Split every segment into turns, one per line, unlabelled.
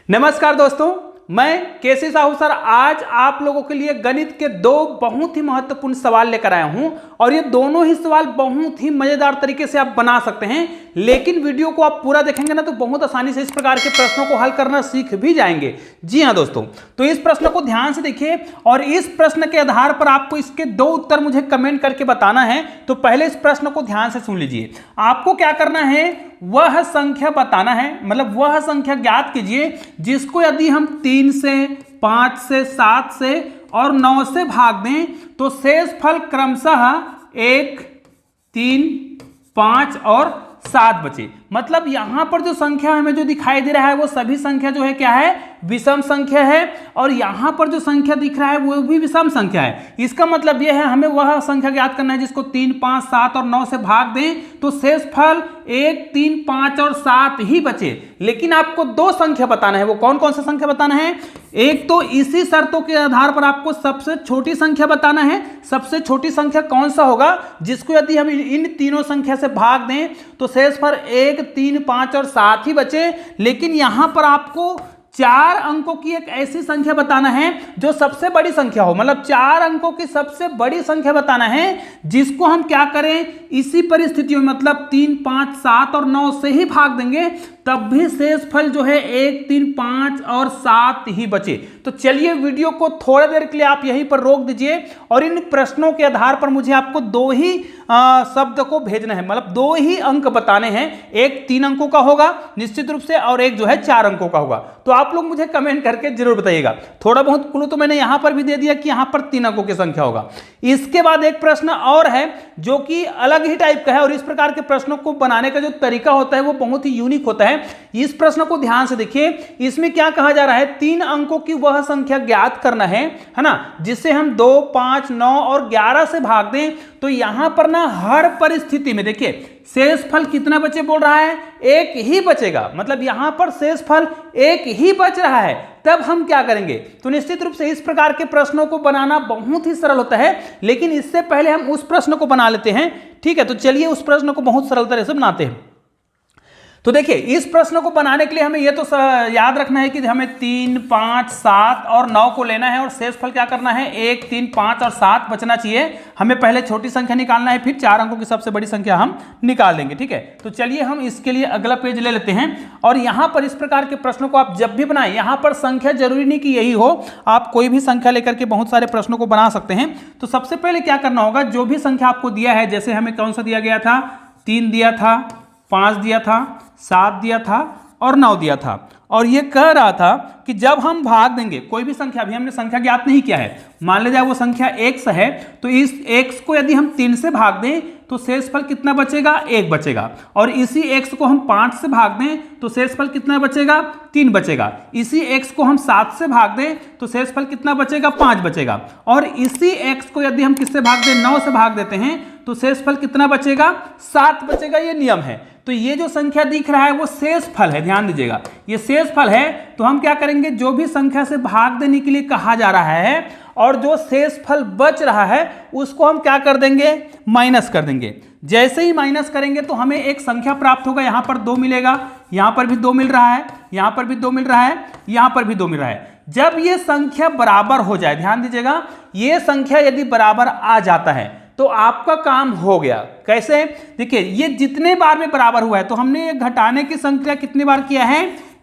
नमस्कार दोस्तों, मैं केसी साहू सर आज आप लोगों के लिए गणित के दो बहुत ही महत्वपूर्ण सवाल लेकर आया हूं और ये दोनों ही सवाल बहुत ही मजेदार तरीके से आप बना सकते हैं। लेकिन वीडियो को आप पूरा देखेंगे ना तो बहुत आसानी से इस प्रकार के प्रश्नों को हल करना सीख भी जाएंगे। जी हां दोस्तों, तो इस प्रश्न को ध्यान से देखिए और इस प्रश्न के आधार पर आपको इसके दो उत्तर मुझे कमेंट करके बताना है। तो पहले इस प्रश्न को ध्यान से सुन लीजिए। आपको क्या करना है, वह संख्या बताना है, मतलब वह संख्या ज्ञात कीजिए जिसको यदि हम 3 से 5 से 7 से और 9 से भाग दें तो शेष फल क्रमशः 1, 3, 5 और 7 बचे। मतलब यहां पर जो संख्या हमें जो दिखाई दे रहा है वो सभी संख्या जो है क्या है, विषम संख्या है। और यहां पर जो संख्या दिख रहा है वो भी विषम संख्या है। इसका मतलब यह है हमें वह संख्या ज्ञात करना है जिसको 3, 5, 7 और 9 से भाग दें तो शेष फल 1, 3, 5 और 7 ही बचे। लेकिन आपको दो संख्या बताना है। वो कौन कौन सा संख्या बताना है? एक तो इसी शर्तों के आधार पर आपको सबसे छोटी संख्या बताना है। सबसे छोटी संख्या कौन सा होगा जिसको यदि हम इन तीनों संख्या से भाग दें तो शेष फल 1, 3, 5 और 7 ही बचे। लेकिन यहां पर आपको 4 अंकों की एक ऐसी संख्या बताना है जो सबसे बड़ी संख्या हो, मतलब 4 अंकों की सबसे बड़ी संख्या बताना है जिसको हम क्या करें, इसी परिस्थितियों में मतलब 3, 5, 7 और 9 से ही भाग देंगे तब भी शेष फल जो है 1, 3, 5 और 7 ही बचे। तो चलिए वीडियो को थोड़ी देर के लिए आप यहीं पर रोक दीजिए और इन प्रश्नों के आधार पर मुझे आपको दो ही शब्द को भेजना है, मतलब दो ही अंक बताने हैं। एक 3 अंकों का होगा निश्चित रूप से और एक जो है 4 अंकों का होगा। तो आप लोग मुझे कमेंट करके जरूर बताइएगा। थोड़ा बहुत क्लू तो मैंने यहां पर भी दे दिया कि यहां पर 3 अंकों की संख्या होगा। इसके बाद एक प्रश्न और है जो कि अलग ही टाइप का है और इस प्रकार के प्रश्नों को बनाने का जो तरीका होता है वो बहुत ही यूनिक होता है। इस प्रश्न को ध्यान से देखिए। इसमें क्या कहा जा रहा है, 3 अंकों की वह संख्या ज्ञात करना है ना, जिसे हम 2, 5, 9 और 11 से भाग दें। तो यहां पर ना हर परिस्थिति में देखिए शेष फल कितना बचे बोल रहा है, 1 ही बचेगा। मतलब यहां पर शेष फल 1 ही बच रहा है। तब हम क्या करेंगे, तो निश्चित रूप से इस प्रकार के प्रश्नों को बनाना बहुत ही सरल होता है। लेकिन इससे पहले हम उस प्रश्न को बना लेते हैं, ठीक है। तो चलिए उस प्रश्न को बहुत सरल तरह से बनाते हैं। तो देखिए इस प्रश्न को बनाने के लिए हमें यह तो याद रखना है कि हमें 3, 5, 7 और 9 को लेना है और शेष फल क्या करना है, 1, 3, 5 और 7 बचना चाहिए। हमें पहले छोटी संख्या निकालना है, फिर 4 अंकों की सबसे बड़ी संख्या हम निकाल देंगे, ठीक है। तो चलिए हम इसके लिए अगला पेज ले लेते हैं और यहां पर इस प्रकार के प्रश्नों को आप जब भी बनाएं, यहां पर संख्या जरूरी नहीं कि यही हो, आप कोई भी संख्या लेकर के बहुत सारे प्रश्नों को बना सकते हैं। तो सबसे पहले क्या करना होगा, जो भी संख्या आपको दिया है, जैसे हमें कौन सा दिया गया था, 3 दिया था, 5 दिया था, 7 दिया था और 9 दिया था। और ये कह रहा था कि जब हम भाग देंगे कोई भी संख्या, अभी हमने संख्या ज्ञात नहीं किया है, मान लीजिए वो संख्या x है तो इस x को यदि हम 3 से भाग दें तो शेष फल कितना बचेगा, 1 बचेगा। और इसी x को हम 5 से भाग दें तो शेष फल कितना बचेगा, 3 बचेगा। इसी x को हम 7 से भाग दें तो शेष फल कितना बचेगा, 5 बचेगा। और इसी x को यदि हम किससे भाग दें, 9 से भाग देते हैं तो शेष फल कितना बचेगा, 7 बचेगा। ये नियम है। तो ये जो संख्या दिख रहा है वो शेष फल है, ध्यान दीजिएगा ये शेष फल है। तो हम क्या करेंगे, जो भी संख्या से भाग देने के लिए कहा जा रहा है और जो शेष फल बच रहा है उसको हम क्या कर देंगे, माइनस कर देंगे। जैसे ही माइनस करेंगे तो हमें एक संख्या प्राप्त होगा। यहां पर 2 मिलेगा, यहां पर भी 2 मिल रहा है, यहां पर भी 2 मिल रहा है, यहां पर भी 2 मिल रहा है। जब ये संख्या बराबर हो जाए, ध्यान दीजिएगा, ये संख्या यदि बराबर आ जाता है तो आपका काम हो गया। कैसे, देखिए ये जितने बार में बराबर हुआ है तो हमने ये घटाने की संख्या कितनी बार किया है,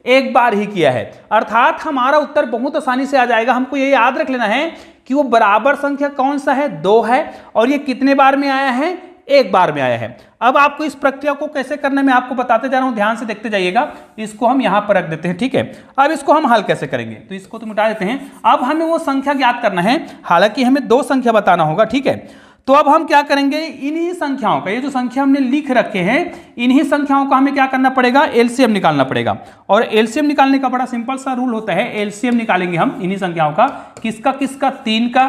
1 बार ही किया है। अर्थात हमारा उत्तर बहुत आसानी से आ जाएगा। हमको ये याद रख लेना है कि वो बराबर संख्या कौन सा है, 2 है और ये कितने बार में आया है, 1 बार में आया है। अब आपको इस प्रक्रिया को कैसे करना मैं आपको बताते जा रहा हूं, ध्यान से देखते जाइएगा। इसको हम यहां पर रख देते हैं, ठीक है। अब इसको हम हल कैसे करेंगे, तो इसको तो मिटा देते हैं। अब हमें वो संख्या ज्ञात करना है, हालांकि हमें 2 संख्या बताना होगा, ठीक है। तो अब हम क्या करेंगे, इन्हीं संख्याओं का, ये जो संख्या हमने लिख रखे हैं इन्हीं संख्याओं का हमें क्या करना पड़ेगा, एलसीएम निकालना पड़ेगा। और एलसीएम निकालने का बड़ा सिंपल सा रूल होता है। एलसीएम निकालेंगे हम इन्हीं संख्याओं का, किसका किसका, 3 का,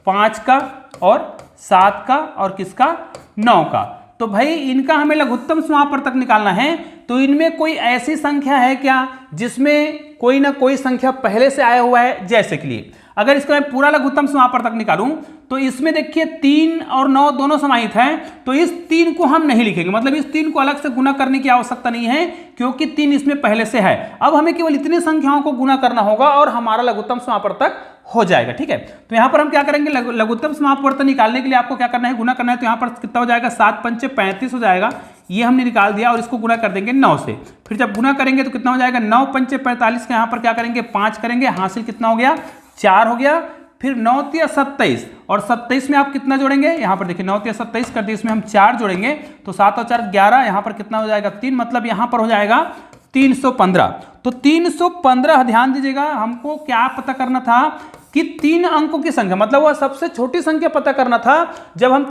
5 का और 7 का और किसका, 9 का। तो भाई इनका हमें लघुत्तम समापवर्तक निकालना है। तो इनमें कोई ऐसी संख्या है क्या जिसमें कोई ना कोई संख्या पहले से आया हुआ है, जैसे के लिए अगर इसका मैं पूरा लघुत्तम समापवर्तक निकालूं तो इसमें देखिए 3 और 9 दोनों समाहित हैं, तो इस 3 को हम नहीं लिखेंगे, मतलब इस 3 को अलग से गुना करने की आवश्यकता नहीं है क्योंकि 3 इसमें पहले से है। अब हमें केवल इतनी संख्याओं को गुना करना होगा और हमारा लघुत्तम समापवर्तक हो जाएगा। ठीक है, तो यहां पर हम क्या करेंगे, लघुत्तम समापवर्तन निकालने के लिए आपको क्या करना है, गुना करना है। तो यहां पर कितना हो जाएगा, 7 पंचे 35 हो जाएगा, ये हमने निकाल दिया और इसको गुना कर देंगे 9 से। फिर जब गुना करेंगे तो कितना हो जाएगा, 9 पंचे 45 के यहां पर क्या करेंगे 5 करेंगे, हासिल कितना हो गया 4 हो गया। फिर 9 तिया 27 और 27 में आप कितना जोड़ेंगे, यहां पर देखिए 9 तिया 27 कर दिए, इसमें हम 4 जोड़ेंगे तो 7 और 4 11, यहां पर कितना हो जाएगा 3, मतलब यहां पर हो जाएगा 315। तो 315, ध्यान दीजिएगा, हमको क्या पता करना था कि 3 अंकों की संख्या, मतलब वह सबसे छोटी संख्या पता करना था। जब हम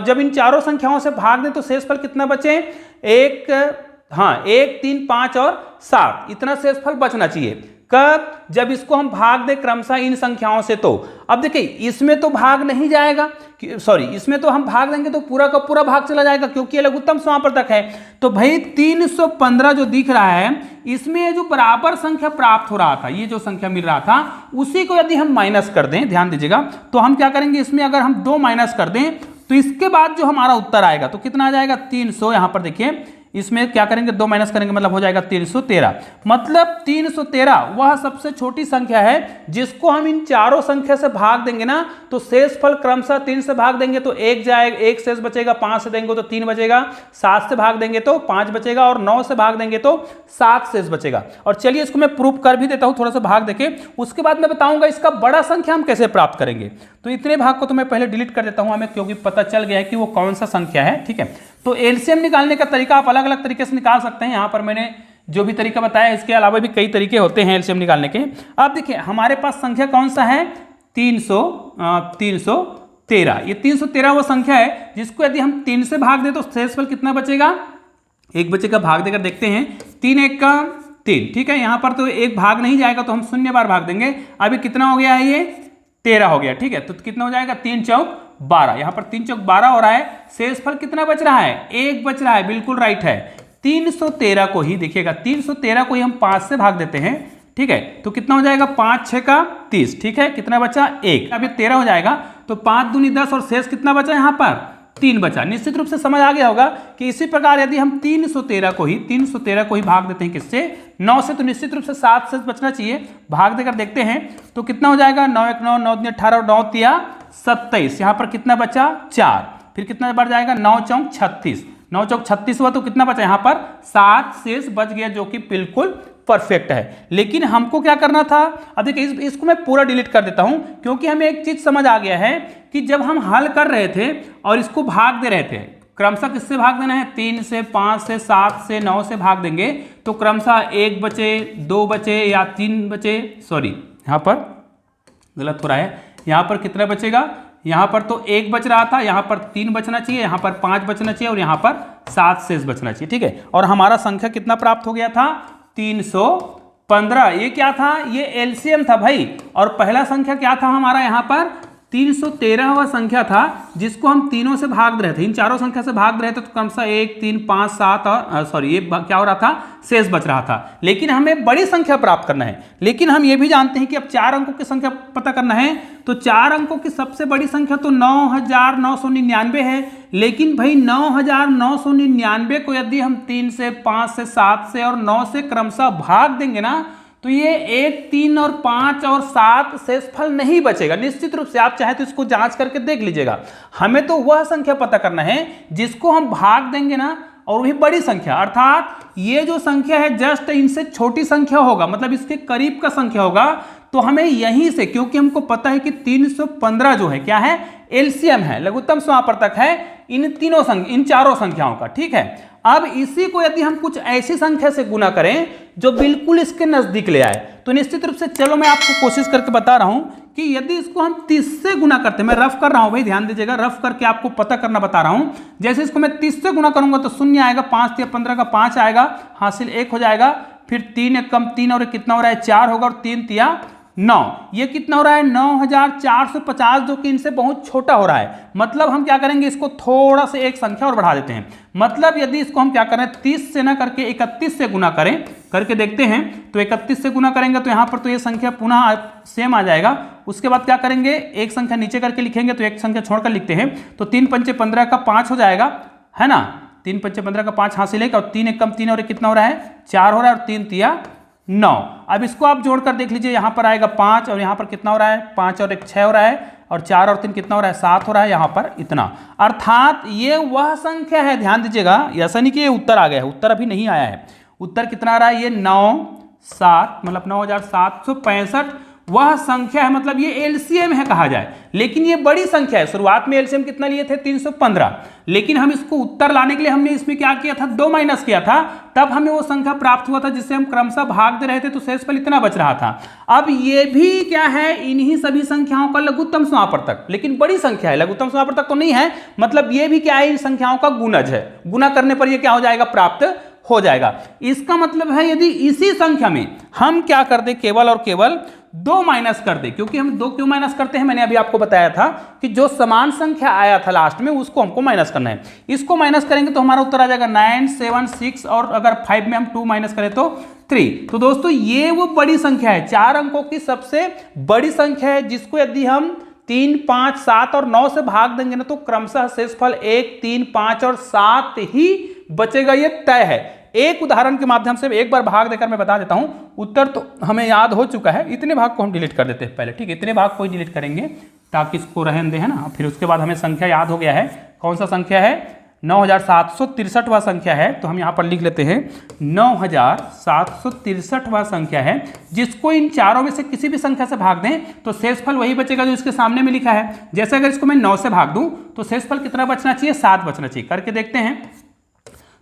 जब इन चारों संख्याओं से भाग दें तो शेषफल कितना बचे, 1 3 5 और 7, इतना शेषफल बचना चाहिए। कब, जब इसको हम भाग दें क्रमशः इन संख्याओं से। तो अब देखिए इसमें तो भाग नहीं जाएगा, सॉरी इसमें तो हम भाग देंगे तो पूरा का पूरा भाग चला जाएगा क्योंकि ये लघुत्तम समापवर्तक है। तो भाई 315 जो दिख रहा है इसमें ये जो बराबर संख्या प्राप्त हो रहा था, ये जो संख्या मिल रहा था उसी को यदि हम माइनस कर दें, ध्यान दीजिएगा, तो हम क्या करेंगे, इसमें अगर हम 2 माइनस कर दें तो इसके बाद जो हमारा उत्तर आएगा तो कितना आ जाएगा 300। यहां पर देखिए इसमें क्या करेंगे, 2 माइनस करेंगे मतलब हो जाएगा 313। मतलब 313 वह सबसे छोटी संख्या है जिसको हम इन चारों संख्या से भाग देंगे ना तो शेषफल क्रमशः 3 से भाग देंगे तो 1 जाएगा, 1 शेष बचेगा, 5 से देंगे तो 3 बचेगा, 7 से भाग देंगे तो 5 बचेगा और 9 से भाग देंगे तो 7 शेष बचेगा। और चलिए इसको मैं प्रूफ कर भी देता हूं थोड़ा सा भाग देके, उसके बाद मैं बताऊंगा इसका बड़ा संख्या हम कैसे प्राप्त करेंगे। तो इतने भाग को तो मैं पहले डिलीट कर देता हूं हमें, क्योंकि पता चल गया है कि वो कौन सा संख्या है। ठीक है, तो एलसीएम निकालने का तरीका आप अलग अलग तरीके से निकाल सकते हैं। यहाँ पर मैंने जो भी तरीका बताया इसके अलावा भी कई तरीके होते हैं एलसीएम निकालने के। अब देखिए हमारे पास संख्या कौन सा है, 313। ये 313 वो संख्या है जिसको यदि हम 3 से भाग दें तो शेषफल कितना बचेगा, 1 बचेगा। भाग देकर देखते हैं, 3 1 का 3। ठीक है, यहाँ पर तो 1 भाग नहीं जाएगा तो हम 0 बार भाग देंगे। अभी कितना हो गया है, ये 13 हो गया। ठीक है, तो कितना हो जाएगा, 3 चौक 12, यहाँ पर 3 चौक 12 हो रहा है। शेषफल कितना बच रहा है, 1 बच रहा है, बिल्कुल राइट है। 313 को ही देखिएगा, 313 को ही हम 5 से भाग देते हैं। ठीक है, तो कितना हो जाएगा, 5 6 का 30। ठीक है, कितना बचा 1, अभी 13 हो जाएगा तो 5 दूनी 10 और शेष कितना बचा, यहाँ पर 3 बचा। निश्चित रूप से समझ आ गया होगा कि इसी प्रकार यदि हम 313 को ही भाग देते हैं किससे, 9 से, तो निश्चित रूप से 7 से बचना चाहिए। भाग देकर देखते हैं तो कितना हो जाएगा, 9 1 9 9 3 18 और 9 तिया 27। यहाँ पर कितना बचा 4, फिर कितना बढ़ जाएगा 9 चौक 36, 9 चौक 36 हुआ तो कितना बचा, यहाँ पर 7 शेष बच गया जो कि बिल्कुल परफेक्ट है। लेकिन हमको क्या करना था, अब देखिए इसको मैं पूरा डिलीट कर देता हूं क्योंकि हमें एक चीज समझ आ गया है कि जब हम हल कर रहे थे और इसको भाग दे रहे थे, क्रमशः किससे भाग देना है, 3 से 5 से 7 से 9 से भाग देंगे तो क्रमशः 1 बचे, 2 बचे या 3 बचे, सॉरी यहाँ पर गलत हो रहा है, यहाँ पर कितना बचेगा, यहाँ पर तो 1 बच रहा था, यहाँ पर 3 बचना चाहिए, यहाँ पर 5 बचना चाहिए और यहाँ पर 7 शेष बचना चाहिए। ठीक है, और हमारा संख्या कितना प्राप्त हो गया था, 315। ये क्या था, ये एलसीएम था भाई। और पहला संख्या क्या था हमारा, यहाँ पर 313वां संख्या था जिसको हम तीनों से भाग रहे थे, इन चारों संख्या से भाग रहे थे। तो क्रमशः 1 3 5 7 और सॉरी ये क्या हो रहा था, शेष बच रहा था। लेकिन हमें बड़ी संख्या प्राप्त करना है। लेकिन हम ये भी जानते हैं कि अब 4 अंकों की संख्या पता करना है, तो 4 अंकों की सबसे बड़ी संख्या तो 9999 है। लेकिन भाई 9999 को यदि हम 3 से 5 से 7 से और 9 से क्रमशः भाग देंगे ना तो ये 1 3 और 5 और 7 शेषफल नहीं बचेगा। निश्चित रूप से आप चाहे तो इसको जांच करके देख लीजिएगा। हमें तो वह संख्या पता करना है जिसको हम भाग देंगे ना, और वही बड़ी संख्या, अर्थात ये जो संख्या है जस्ट इनसे छोटी संख्या होगा, मतलब इसके करीब का संख्या होगा। तो हमें यहीं से, क्योंकि हमको पता है कि 315 जो है क्या है, एलसीएम है, लघुत्तम समापवर्तक है इन चारों संख्याओं का। ठीक है, अब इसी को यदि हम कुछ ऐसी संख्या से गुना करें जो बिल्कुल इसके नजदीक ले आए तो निश्चित रूप से, चलो मैं आपको कोशिश करके बता रहा हूं कि यदि इसको हम 30 से गुना करते हैं, मैं रफ कर रहा हूं भाई, ध्यान दीजिएगा, रफ करके आपको पता करना बता रहा हूं। जैसे इसको मैं 30 से गुना करूंगा तो 0 आएगा, 5 या 15 का 5 आएगा, हासिल 1 हो जाएगा। फिर 3 1 कम 3 और कितना हो रहा है 4 होगा, और 3 तिया 9। ये कितना हो रहा है 9450, जो कि इनसे बहुत छोटा हो रहा है। मतलब हम क्या करेंगे, इसको थोड़ा सा एक संख्या और बढ़ा देते हैं। मतलब यदि इसको हम क्या करें 30 से ना करके 31 से गुना करें, करके देखते हैं तो 31 से गुना करेंगे तो यहाँ पर तो ये संख्या पुनः सेम आ जाएगा। उसके बाद क्या करेंगे, एक संख्या नीचे करके लिखेंगे तो एक संख्या छोड़कर लिखते हैं, तो 3 पंचे 15 का 5 हो जाएगा, है ना। 3 पंचे 15 का 5 हासिल है, और 3 एक कम 3 और कितना हो रहा है 4 हो रहा है, और 3 तिया 9। अब इसको आप जोड़कर देख लीजिए, यहाँ पर आएगा 5 और यहाँ पर कितना हो रहा है 5 और 1 6 हो रहा है, और 4 और 3 कितना हो रहा है 7 हो रहा है, यहाँ पर इतना। अर्थात ये वह संख्या है, ध्यान दीजिएगा, ऐसा नहीं कि ये उत्तर आ गया है, उत्तर अभी नहीं आया है। उत्तर कितना आ रहा है, ये 97 मतलब 9765 वह संख्या है, मतलब ये एलसीएम है कहा जाए। लेकिन ये बड़ी संख्या है। शुरुआत में एलसीएम कितना लिए थे 315, लेकिन हम इसको उत्तर लाने के लिए हमने इसमें क्या किया था 2 माइनस किया था, तब हमें वो संख्या प्राप्त हुआ था जिससे हम क्रमशः भाग दे रहे थे, तो शेषफल इतना बच रहा था। अब ये भी क्या है, इन्हीं सभी संख्याओं का लघुत्तम समापवर्तक, लेकिन बड़ी संख्या है, लघुत्तम समापवर्तक तो नहीं है। मतलब ये भी क्या है, इन संख्याओं का गुणज है, गुना करने पर ये क्या हो जाएगा, प्राप्त हो जाएगा। इसका मतलब है यदि इसी संख्या में हम क्या कर दे, केवल और केवल 2 माइनस कर दे। क्योंकि हम 2 क्यों माइनस करते हैं, मैंने अभी आपको बताया था कि जो समान संख्या आया था लास्ट में उसको हमको माइनस करना है। इसको माइनस करेंगे तो हमारा उत्तर आ जाएगा 976, और अगर 5 में हम 2 माइनस करें तो 3। तो दोस्तों ये वो बड़ी संख्या है, 4 अंकों की सबसे बड़ी संख्या है, जिसको यदि हम 3, 5, 7 और 9 से भाग देंगे ना तो क्रमशः शेषफल 1, 3, 5 और 7 ही बचेगा, ये तय है। एक उदाहरण के माध्यम से एक बार भाग देकर मैं बता देता हूं, उत्तर तो हमें याद हो चुका है। इतने भाग को हम डिलीट कर देते हैं पहले, ठीक है, इतने भाग को ही डिलीट करेंगे ताकि इसको रहने दें, है ना। फिर उसके बाद हमें संख्या याद हो गया है, कौन सा संख्या है 9763वां संख्या है, तो हम यहाँ पर लिख लेते हैं 9763वां संख्या है, जिसको इन चारों में से किसी भी संख्या से भाग दें तो शेषफल वही बचेगा जो इसके सामने में लिखा है। जैसे अगर इसको मैं 9 से भाग दूं तो शेषफल कितना बचना चाहिए, 7 बचना चाहिए। करके देखते हैं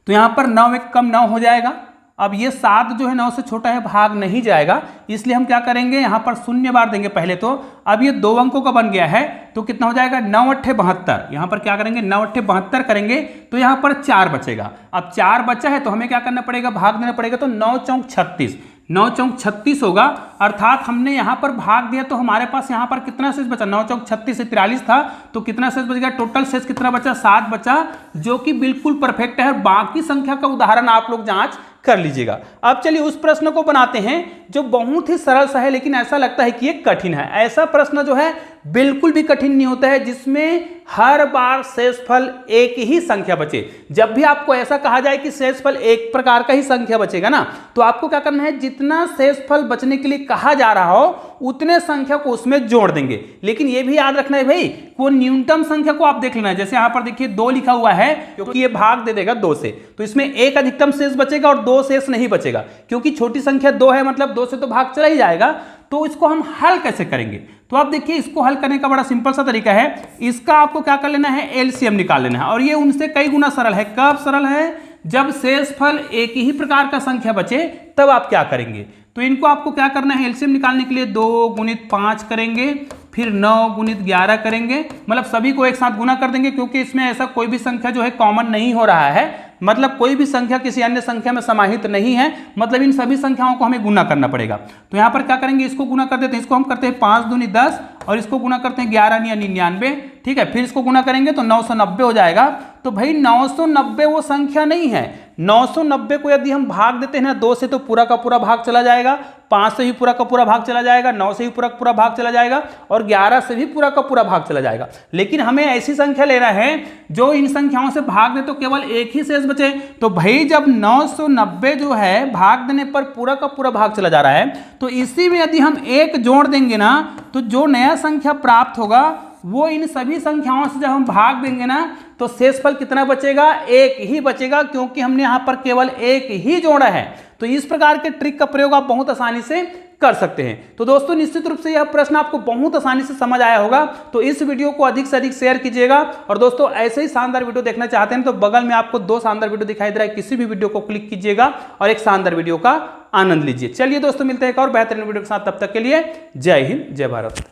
तो यहाँ पर 9 एक कम 9 हो जाएगा। अब ये 7 जो है 9 से छोटा है, भाग नहीं जाएगा, इसलिए हम क्या करेंगे, यहाँ पर शून्य बार देंगे पहले तो। अब ये 2 अंकों का बन गया है तो कितना हो जाएगा 9 8 72। यहाँ पर क्या करेंगे 9 8 72 करेंगे तो यहाँ पर 4 बचेगा। अब 4 बचा है तो हमें क्या करना पड़ेगा, भाग देना पड़ेगा, तो 9 चौक 36, 9 चौक 36 होगा। अर्थात हमने यहाँ पर भाग दिया तो हमारे पास यहाँ पर कितना शेष बचा, 9 चौक 36 से 43 था, तो कितना शेष बचेगा, टोटल शेष कितना बचा, 7 बचा, जो कि बिल्कुल परफेक्ट है। बाकी संख्या का उदाहरण आप लोग जांच कर लीजिएगा। अब चलिए उस प्रश्न को बनाते हैं जो बहुत ही सरल सा है, लेकिन ऐसा लगता है कि ये कठिन है। ऐसा प्रश्न जो है बिल्कुल भी कठिन नहीं होता है, जिसमें हर बार शेषफल एक ही संख्या बचे। जब भी आपको ऐसा कहा जाए कि शेषफल एक प्रकार का ही संख्या बचेगा ना, तो आपको क्या करना है, जितना शेषफल बचने के लिए कहा जा रहा हो उतने संख्या को उसमें जोड़ देंगे। लेकिन ये भी याद रखना है भाई, वो न्यूनतम संख्या को आप देख लेना है। जैसे यहाँ पर देखिए 2 लिखा हुआ है, क्योंकि ये भाग दे देगा 2 से, तो इसमें एक अधिकतम शेष बचेगा और 2 शेष नहीं बचेगा, क्योंकि छोटी संख्या 2 है, मतलब 2 से तो भाग चला ही जाएगा। तो इसको हम हल कैसे करेंगे, तो आप देखिए इसको हल करने का बड़ा सिंपल सा तरीका है। इसका आपको क्या कर लेना है, एलसीएम निकाल लेना है, और ये उनसे कई गुना सरल है। कब सरल है, जब शेषफल एक ही प्रकार का संख्या बचे तब आप क्या करेंगे। तो इनको आपको क्या करना है, एलसीएम निकालने के लिए 2 गुणित 5 करेंगे, फिर 9 गुणित 11 करेंगे, मतलब सभी को एक साथ गुना कर देंगे, क्योंकि इसमें ऐसा कोई भी संख्या जो है कॉमन नहीं हो रहा है, मतलब कोई भी संख्या किसी अन्य संख्या में समाहित नहीं है, मतलब इन सभी संख्याओं को हमें गुना करना पड़ेगा। तो यहाँ पर क्या करेंगे, इसको गुना कर देते हैं, इसको हम करते हैं 5 दूनी 10, और इसको गुना करते हैं 11 या 99, ठीक है। फिर इसको गुना करेंगे तो 990 हो जाएगा। तो भाई 990 वो संख्या नहीं है, 990 को यदि हम भाग देते हैं ना 2 से तो पूरा का पूरा भाग चला जाएगा, 5 से भी पूरा का पूरा भाग चला जाएगा, 9 से भी पूरा का पूरा भाग चला जाएगा, और 11 से भी पूरा का पूरा भाग चला जाएगा। लेकिन हमें ऐसी संख्या लेना है जो इन संख्याओं से भाग दे तो केवल एक ही शेष बचे। तो भाई जब 990 जो है भाग देने पर पूरा का पूरा भाग चला जा रहा है, तो इसी में यदि हम 1 जोड़ देंगे ना, तो जो नया संख्या प्राप्त होगा वो इन सभी संख्याओं से जब हम भाग देंगे ना, तो शेषफल कितना बचेगा, 1 ही बचेगा, क्योंकि हमने यहाँ पर केवल 1 ही जोड़ा है। तो इस प्रकार के ट्रिक का प्रयोग आप बहुत आसानी से कर सकते हैं। तो दोस्तों निश्चित रूप से यह प्रश्न आपको बहुत आसानी से समझ आया होगा। तो इस वीडियो को अधिक से अधिक शेयर कीजिएगा, और दोस्तों ऐसे ही शानदार वीडियो देखना चाहते हैं तो बगल में आपको 2 शानदार वीडियो दिखाई दे रहा है, किसी भी वीडियो को क्लिक कीजिएगा और एक शानदार वीडियो का आनंद लीजिए। चलिए दोस्तों मिलते हैं एक और बेहतरीन वीडियो के साथ, तब तक के लिए जय हिंद जय भारत।